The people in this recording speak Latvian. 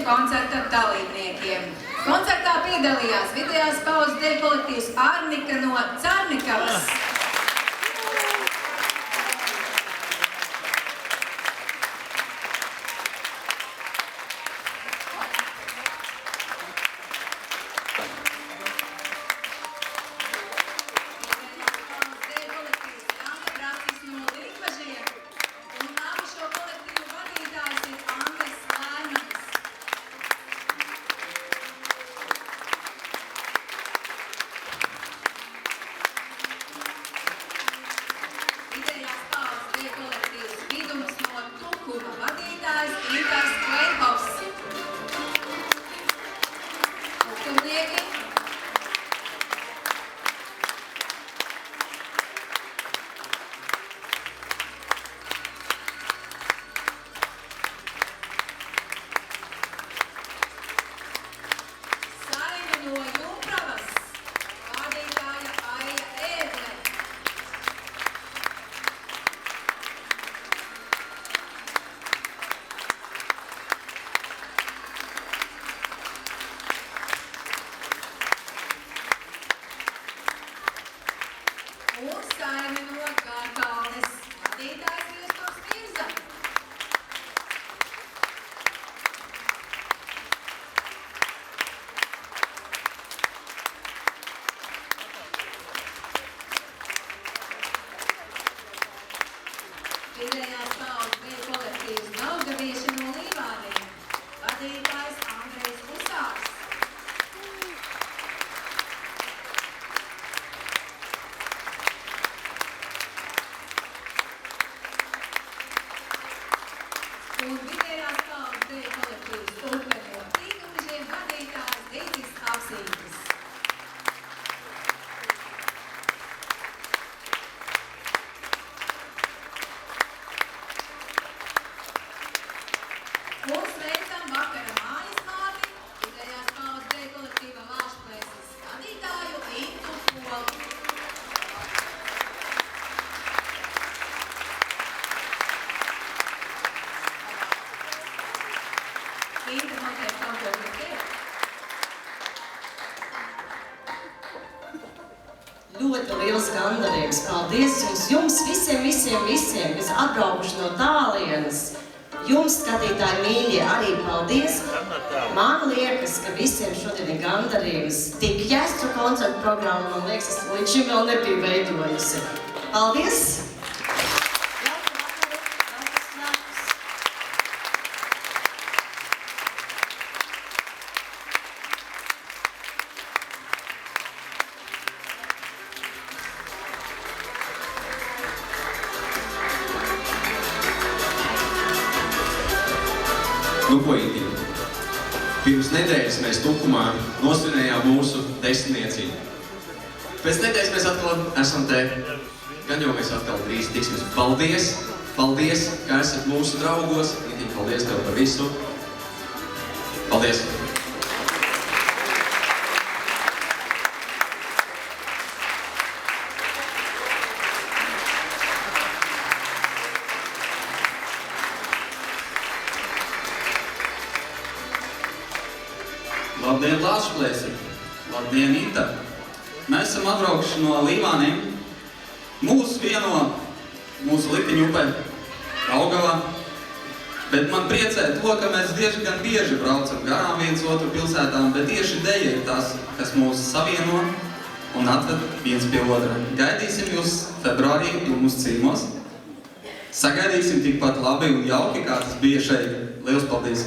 koncerta dalībniekiem. Koncertā piedalījās vidējās pauzes dēļ kolektīvs Arnika no Cārnikavas. Vidējās pauzes dēļ kolektīvs Daugavieši no Līvāniem, vadītājs Andrejs Usāks. Un vidējās pauzes dēļ kolektīvs Upe no Tīgumižiem, vadītājs Dītis Apsītis. Un sveicam vakara mājas māti, vidējās pauzes dēļ kolektīva Lāšplēses vadītāju Intu Polu. Inta noteikti kaut ko grib teikt. Ļoti liels gandarījums. Paldies jums visiem, kas atbraukuši no tālienes. Jums, skatītāji mīļie, arī paldies. Man liekas, ka visiem šodien ir gandarījums. Tik Jāstru koncertu programmu, man liekas, es līdz šim vēl nebiju veidojusi. Paldies! Nu, ko, Indi? Pirms nedēļas mēs Tukumā nosvinējām mūsu desmitniecību. Pēc nedēļas mēs atkal esam te, gan jau mēs atkal drīz tiksimies. Paldies! Paldies, ka esat mūsu draugos. Indi, paldies tev par visu. Paldies! Labdien, Lāšplēsi! Labdien, Ita! Mēs esam atbraukuši no Līvāniem. Mūs vieno mūsu litiņu upe Daugavā. Bet man priecē to, ka mēs diezgan bieži braucam garām viens otru pilsētām, bet tieši deja ir tas, kas mūs savieno un atved viens pie otra. Gaidīsim jūs februārī mūsu ciemos. Sagaidīsim tikpat labi un jauki, kā tas bija šeit. Liels paldies!